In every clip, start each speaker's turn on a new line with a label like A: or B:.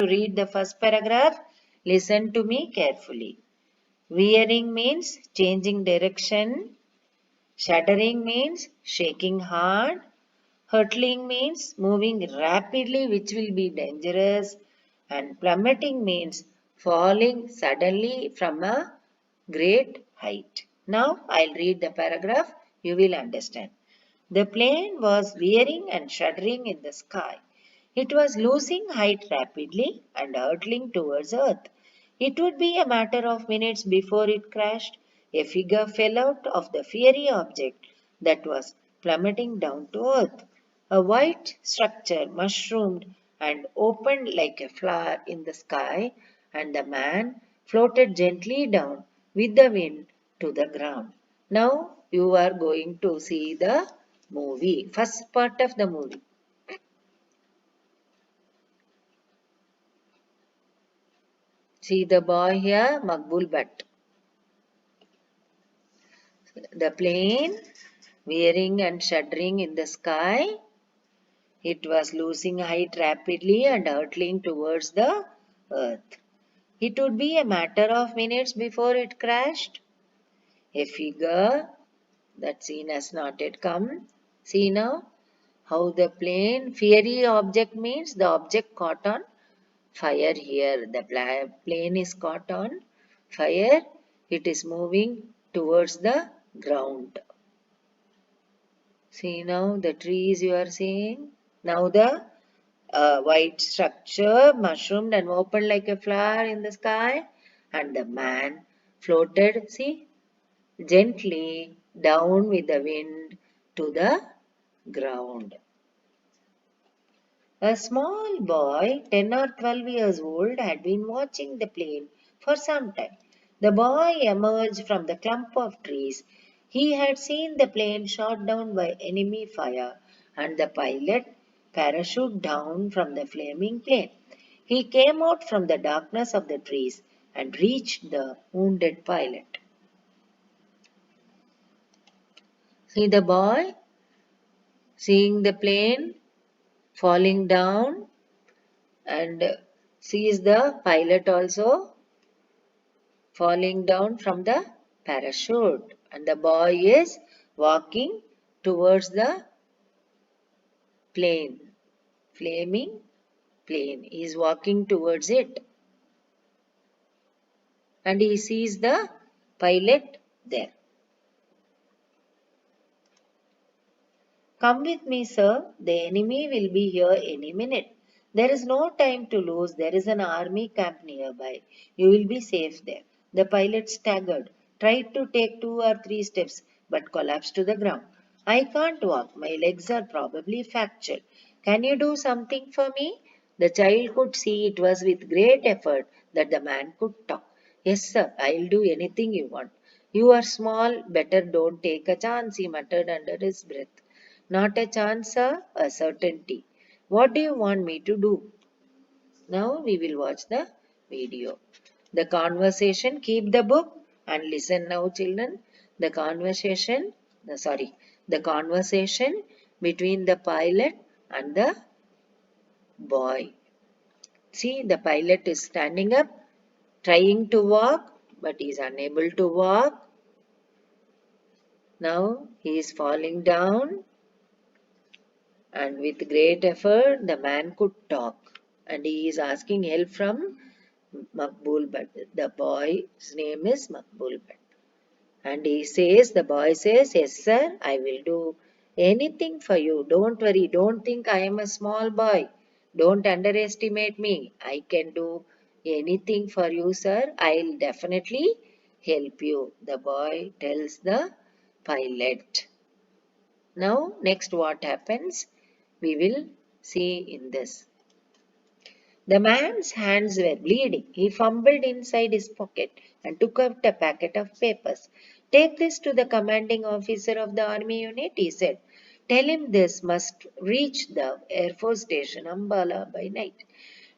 A: To read the first paragraph, listen to me carefully. Veering means changing direction. Shuddering means shaking hard. Hurtling means moving rapidly, which will be dangerous. And plummeting means falling suddenly from a great height. Now I'll read the paragraph, you will understand. The plane was veering and shuddering in the sky. It was losing height rapidly and hurtling towards Earth. It would be a matter of minutes before it crashed. A figure fell out of the fiery object that was plummeting down to Earth. A white structure mushroomed and opened like a flower in the sky, and the man floated gently down with the wind to the ground. Now you are going to see the movie, first part of the movie. See the boy here, Makbul Bhatt. The plane, veering and shuddering in the sky, it was losing height rapidly and hurtling towards the earth. It would be a matter of minutes before it crashed. A figure, that scene has not yet come. See now how the plane, fiery object means the object caught on fire here. The plane is caught on fire. It is moving towards the ground. See now the trees you are seeing. Now the white structure mushroomed and opened like a flower in the sky, and the man floated, see, gently down with the wind to the ground. A small boy, 10 or 12 years old, had been watching the plane for some time. The boy emerged from the clump of trees. He had seen the plane shot down by enemy fire and the pilot parachute down from the flaming plane. He came out from the darkness of the trees and reached the wounded pilot. See the boy seeing the plane falling down and sees the pilot also falling down from the parachute, and the boy is walking towards the plane, flaming plane. He is walking towards it, and he sees the pilot there. Come with me, sir. The enemy will be here any minute. There is no time to lose. There is an army camp nearby. You will be safe there. The pilot staggered, tried to take 2 or 3 steps, but collapsed to the ground. I can't walk. My legs are probably fractured. Can you do something for me? The child could see it was with great effort that the man could talk. Yes, sir, I'll do anything you want. You are small, better don't take a chance, he muttered under his breath. Not a chance, sir, a certainty. What do you want me to do? Now we will watch the video. The conversation, keep the book and listen now, children. The conversation, the conversation between the pilot and the boy. See, the pilot is standing up, trying to walk, but he is unable to walk. Now he is falling down, and with great effort the man could talk, and he is asking help from Makbul Bhatt. The boy's name is Makbul Bhatt. And the boy says, yes sir, I will do anything for you. Don't worry, don't think I am a small boy. Don't underestimate me. I can do anything for you, sir. I'll definitely help you, the boy tells the pilot. Now, next what happens? We will see in this. The man's hands were bleeding. He fumbled inside his pocket and took out a packet of papers. Take this to the commanding officer of the army unit, he said. Tell him this must reach the Air Force Station Ambala by night.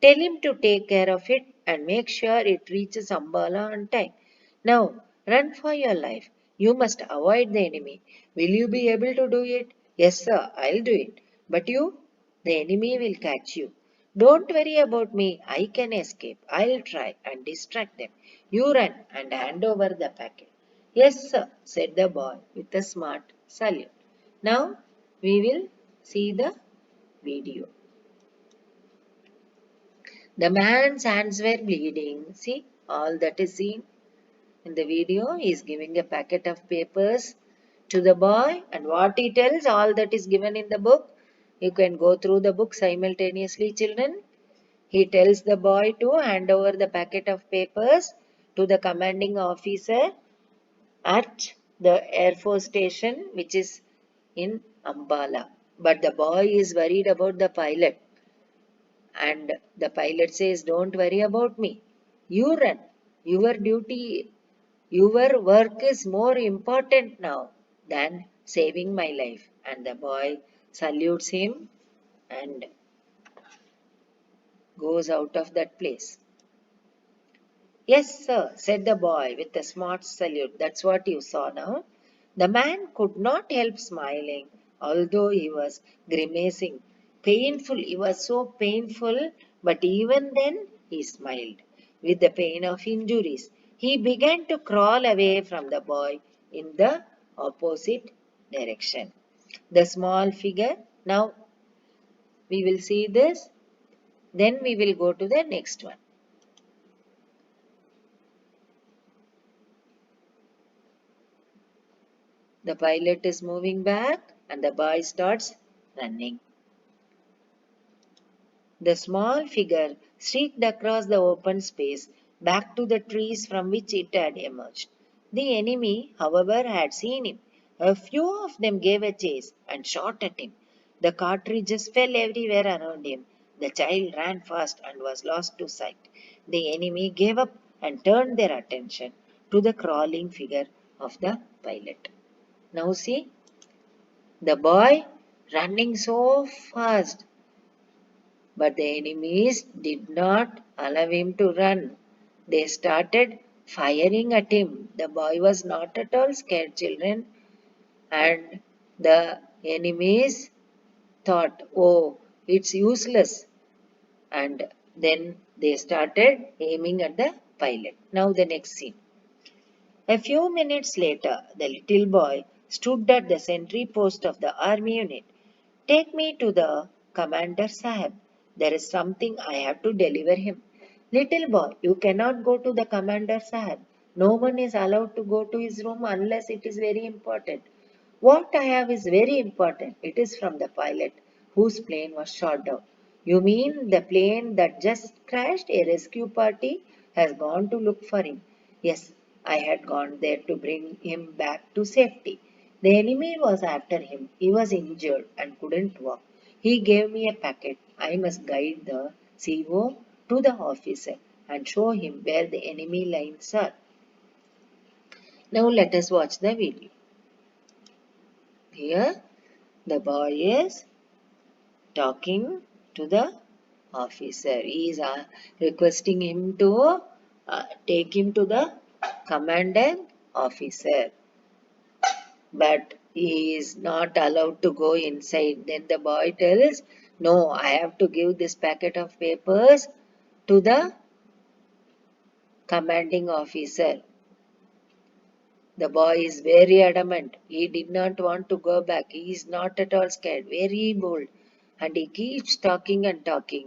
A: Tell him to take care of it and make sure it reaches Ambala on time. Now, run for your life. You must avoid the enemy. Will you be able to do it? Yes, sir, I'll do it. But you? The enemy will catch you. Don't worry about me. I can escape. I'll try and distract them. You run and hand over the packet. Yes, sir, said the boy with a smart salute. Now we will see the video. The man's hands were bleeding. See, all that is seen in the video. He is giving a packet of papers to the boy, and what he tells, all that is given in the book. You can go through the book simultaneously, children. He tells the boy to hand over the packet of papers to the commanding officer at the Air Force station, which is in Ambala. But the boy is worried about the pilot, and the pilot says, don't worry about me. You run. Your duty, your work is more important now than saving my life. And the boy salutes him and goes out of that place. Yes, sir, said the boy with a smart salute. That's what you saw now. The man could not help smiling, although he was grimacing. Painful, he was so painful, but even then he smiled. With the pain of injuries, he began to crawl away from the boy in the opposite direction. The small figure, now we will see this, then we will go to the next one. The pilot is moving back and the boy starts running. The small figure streaked across the open space back to the trees from which it had emerged. The enemy, however, had seen him. A few of them gave a chase and shot at him. The cartridges fell everywhere around him. The child ran fast and was lost to sight. The enemy gave up and turned their attention to the crawling figure of the pilot. Now see, the boy running so fast, but the enemies did not allow him to run. They started firing at him. The boy was not at all scared, children, and the enemies thought, oh, it's useless. And then they started aiming at the pilot. Now, the next scene. A few minutes later, the little boy stood at the sentry post of the army unit. Take me to the Commander Sahib. There is something I have to deliver him. Little boy, you cannot go to the Commander Sahib. No one is allowed to go to his room unless it is very important. What I have is very important. It is from the pilot whose plane was shot down. You mean the plane that just crashed? A rescue party has gone to look for him. Yes, I had gone there to bring him back to safety. The enemy was after him. He was injured and couldn't walk. He gave me a packet. I must guide the CO to the officer and show him where the enemy lines are. Now let us watch the video. Here the boy is talking to the officer. He is requesting him to take him to the commanding officer, but he is not allowed to go inside. Then the boy tells, no, I have to give this packet of papers to the commanding officer. The boy is very adamant. He did not want to go back. He is not at all scared, very bold. And he keeps talking and talking.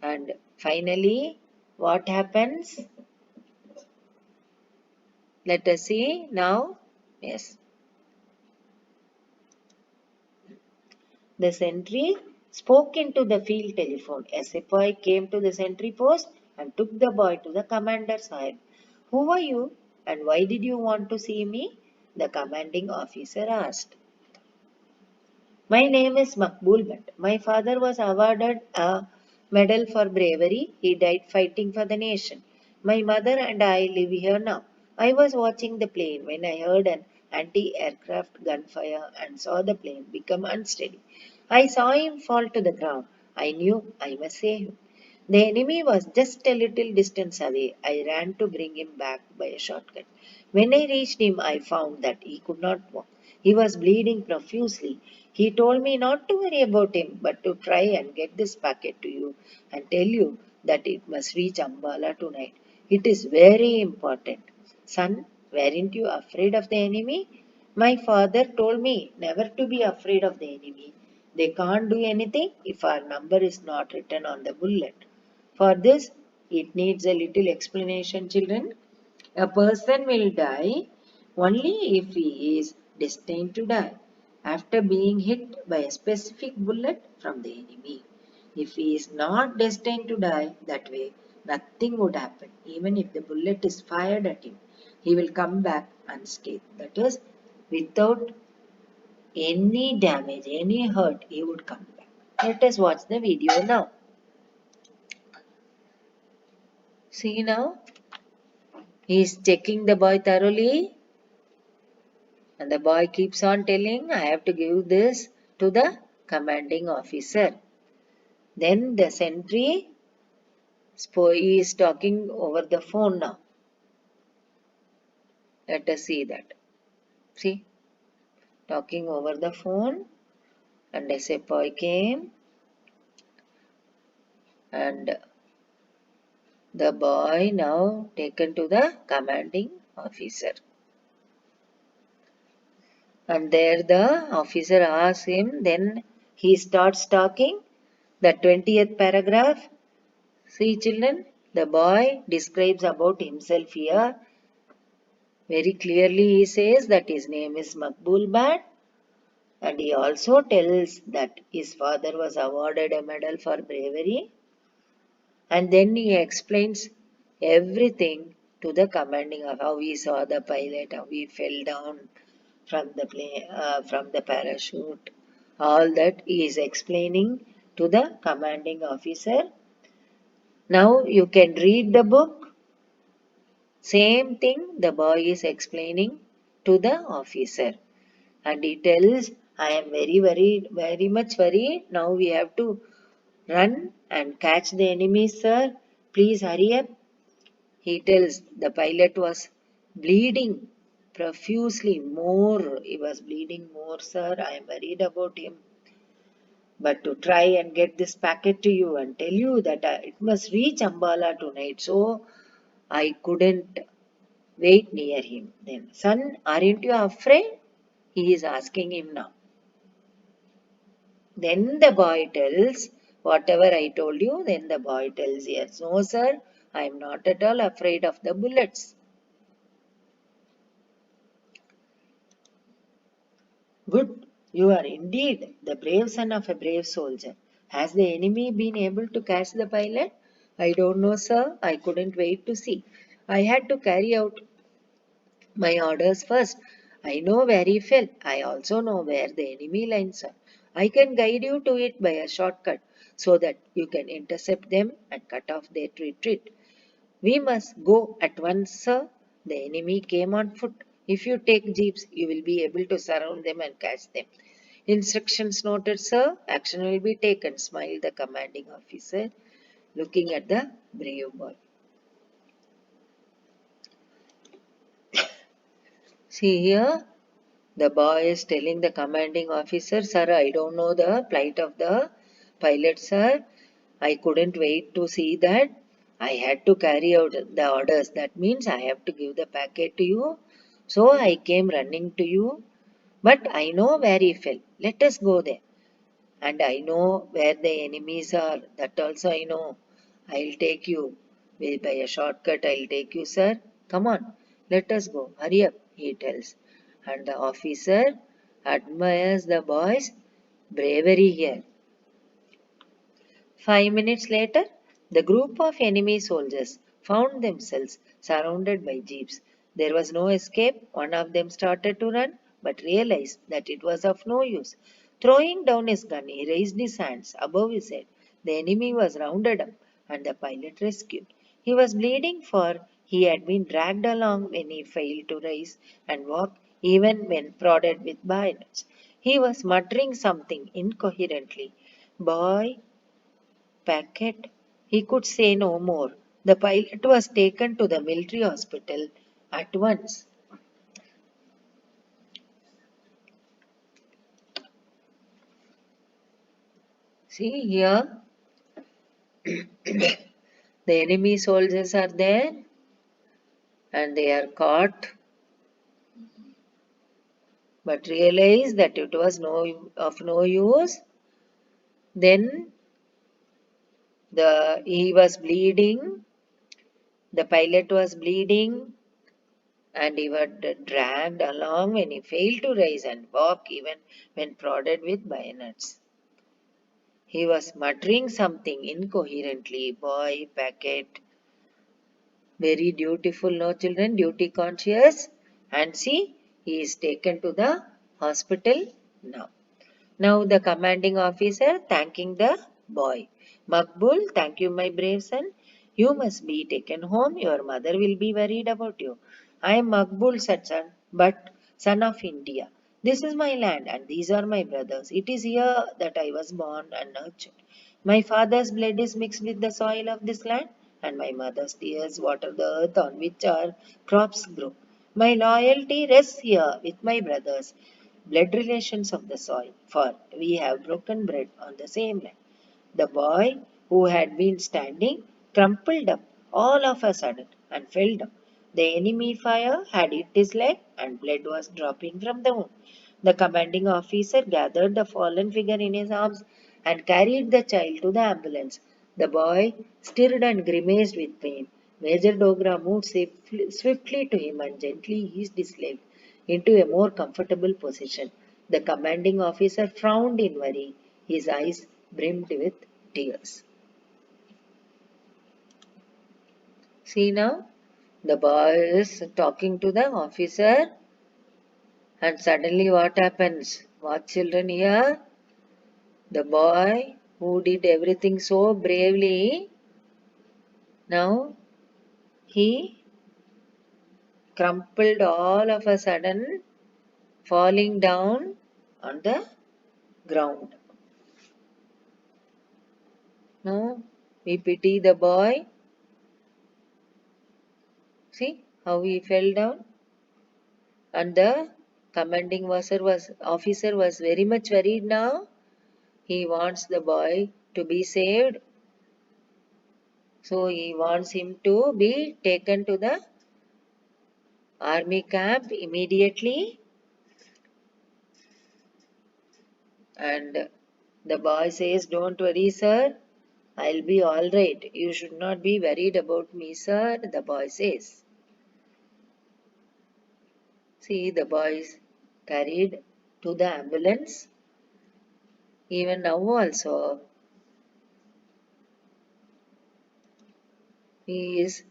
A: And finally, what happens? Let us see now. Yes. The sentry spoke into the field telephone. A sepoy came to the sentry post and took the boy to the commander's side. Who are you and why did you want to see me? The commanding officer asked. My name is Makbul Bhatt. My father was awarded a medal for bravery. He died fighting for the nation. My mother and I live here now. I was watching the plane when I heard an anti-aircraft gunfire and saw the plane become unsteady. I saw him fall to the ground. I knew I must save him. The enemy was just a little distance away. I ran to bring him back by a shortcut. When I reached him, I found that he could not walk. He was bleeding profusely. He told me not to worry about him, but to try and get this packet to you and tell you that it must reach Ambala tonight. It is very important. Son, weren't you afraid of the enemy? My father told me never to be afraid of the enemy. They can't do anything if our number is not written on the bullet. For this, it needs a little explanation, children. A person will die only if he is destined to die after being hit by a specific bullet from the enemy. If he is not destined to die that way, nothing would happen. Even if the bullet is fired at him, he will come back unscathed. That is, without any damage, any hurt, he would come back. Let us watch the video now. See now, he is checking the boy thoroughly. And the boy keeps on telling, I have to give this to the commanding officer. Then the sentry is talking over the phone now. Let us see that. See, talking over the phone. And a sepoy came. And the boy now taken to the commanding officer. And there the officer asks him, then he starts talking. The 20th paragraph. See children, the boy describes about himself here. Very clearly he says that his name is Makbul Bhat, and he also tells that his father was awarded a medal for bravery, and then he explains everything to the commanding of how he saw the pilot, how he fell down from the plane, from the parachute. All that he is explaining to the commanding officer. Now you can read the book. Same thing the boy is explaining to the officer. And he tells, I am very worried, very much worried. Now we have to run and catch the enemy, sir. Please hurry up. He tells the pilot was bleeding profusely more. He was bleeding more, sir. I am worried about him. But to try and get this packet to you and tell you that it must reach Ambala tonight. So I couldn't wait near him. Then, son, aren't you afraid? He is asking him now. Then the boy tells, whatever I told you, then the boy tells, yes, no, sir, I am not at all afraid of the bullets. Good, you are indeed the brave son of a brave soldier. Has the enemy been able to catch the pilot? I don't know, sir. I couldn't wait to see. I had to carry out my orders first. I know where he fell. I also know where the enemy lines are. I can guide you to it by a shortcut so that you can intercept them and cut off their retreat. We must go at once, sir. The enemy came on foot. If you take jeeps, you will be able to surround them and catch them. Instructions noted, sir. Action will be taken, smiled the commanding officer, looking at the brave boy. See here, the boy is telling the commanding officer, sir, I don't know the plight of the pilot, sir. I couldn't wait to see that. I had to carry out the orders. That means I have to give the packet to you. So I came running to you. But I know where he fell. Let us go there. And I know where the enemies are. That also I know. I'll take you. By a shortcut, I'll take you, sir. Come on, let us go. Hurry up, he tells. And the officer admires the boy's bravery here. 5 minutes later, the group of enemy soldiers found themselves surrounded by jeeps. There was no escape. One of them started to run, but realized that it was of no use. Throwing down his gun, he raised his hands above his head. The enemy was rounded up and the pilot rescued. He was bleeding, for he had been dragged along when he failed to rise and walk, even when prodded with bayonets. He was muttering something incoherently. Boy, packet. He could say no more. The pilot was taken to the military hospital at once. See here, the enemy soldiers are there and they are caught, but realize that it was of no use. Then he was bleeding, the pilot was bleeding, and he was dragged along when he failed to rise and walk even when prodded with bayonets. He was muttering something incoherently. Boy, packet, very dutiful, no children, duty conscious. And see, he is taken to the hospital now. Now the commanding officer thanking the boy. Makbul, thank you, my brave son. You must be taken home. Your mother will be worried about you. I am Makbul, said son, but son of India. This is my land and these are my brothers. It is here that I was born and nurtured. My father's blood is mixed with the soil of this land, and my mother's tears water the earth on which our crops grow. My loyalty rests here with my brothers, blood relations of the soil, for we have broken bread on the same land. The boy, who had been standing, crumpled up all of a sudden and fell down. The enemy fire had hit his leg and blood was dropping from the wound. The commanding officer gathered the fallen figure in his arms and carried the child to the ambulance. The boy stirred and grimaced with pain. Major Dogra moved swiftly to him and gently eased his leg into a more comfortable position. The commanding officer frowned in worry. His eyes brimmed with tears. See now, the boy is talking to the officer, and suddenly what happens? What children here? The boy who did everything so bravely, now he crumpled all of a sudden, falling down on the ground. Now we pity the boy. See how he fell down, and the commanding officer was very much worried now. He wants the boy to be saved. So he wants him to be taken to the army camp immediately. And the boy says, don't worry, sir. I'll be all right. You should not be worried about me, sir. The boy says. See, the boy is carried to the ambulance. Even now also, he is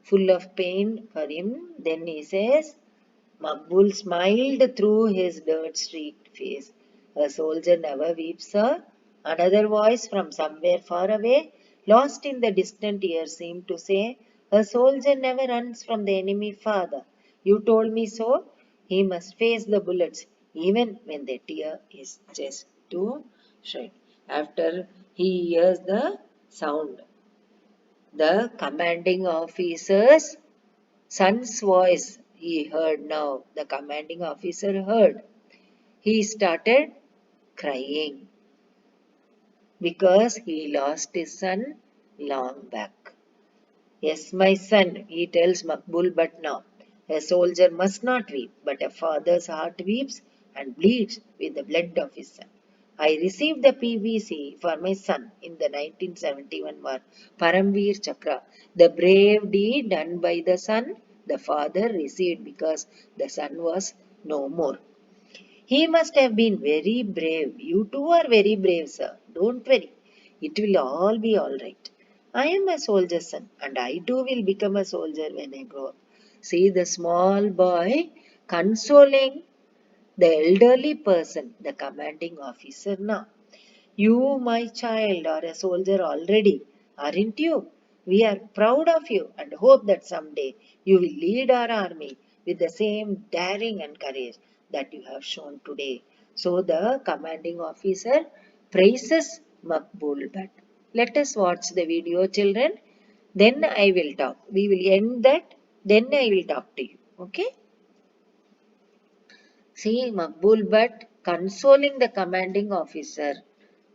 A: full of pain for him. Then he says, Makbul smiled through his dirt-streaked face. A soldier never weeps, sir. Another voice from somewhere far away, lost in the distant air, seemed to say, a soldier never runs from the enemy, father. You told me so. He must face the bullets, even when they tear his chest to shreds. After he hears the sound, the commanding officer's son's voice he heard now. The commanding officer heard. He started crying because he lost his son long back. Yes, my son, he tells Makbul, but now a soldier must not weep, but a father's heart weeps and bleeds with the blood of his son. I received the PVC for my son in the 1971 war, Paramveer Chakra. The brave deed done by the son, the father received because the son was no more. He must have been very brave. You too are very brave, sir. Don't worry. It will all be all right. I am a soldier's son, and I too will become a soldier when I grow up. See the small boy consoling the elderly person, the commanding officer now. You, my child, are a soldier already, aren't you? We are proud of you and hope that someday you will lead our army with the same daring and courage that you have shown today. So the commanding officer praises Makbul Bhatt. Let us watch the video, children. Then I will talk. We will end that. Then I will talk to you. Okay? See Makbul Bhatt consoling the commanding officer.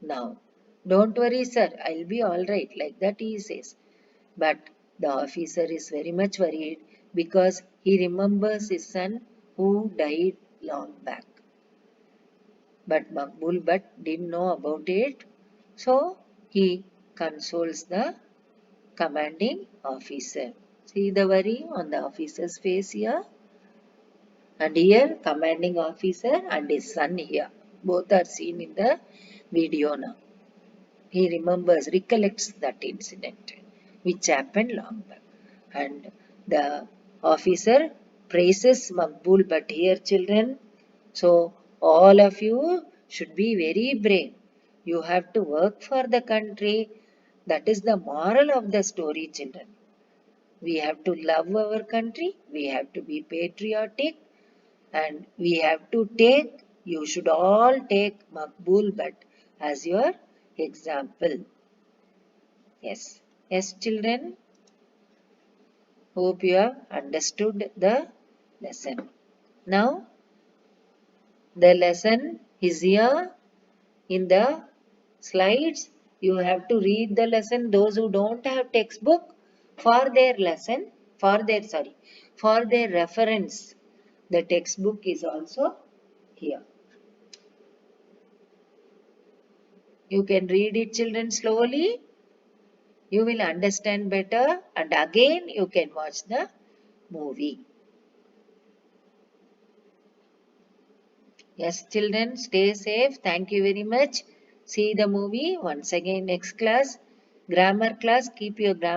A: Now, don't worry, sir, I'll be all right, like that he says. But the officer is very much worried because he remembers his son who died long back. But Makbul Bhatt didn't know about it, so he consoles the commanding officer. See the worry on the officer's face here? And here, commanding officer and his son here. Both are seen in the video now. He remembers, recollects that incident which happened long back. And the officer praises Makbul Bhatt here, children. So, all of you should be very brave. You have to work for the country. That is the moral of the story, children. We have to love our country. We have to be patriotic. And we have to take, you should all take Makbul Bhatt as your example. Yes. Yes, children. Hope you have understood the lesson. Now, the lesson is here in the slides. You have to read the lesson. Those who don't have textbook, for their lesson, for their reference, the textbook is also here. You can read it, children, slowly. You will understand better, and again you can watch the movie. Yes, children, stay safe. Thank you very much. See the movie once again next class. Grammar class, keep your grammar.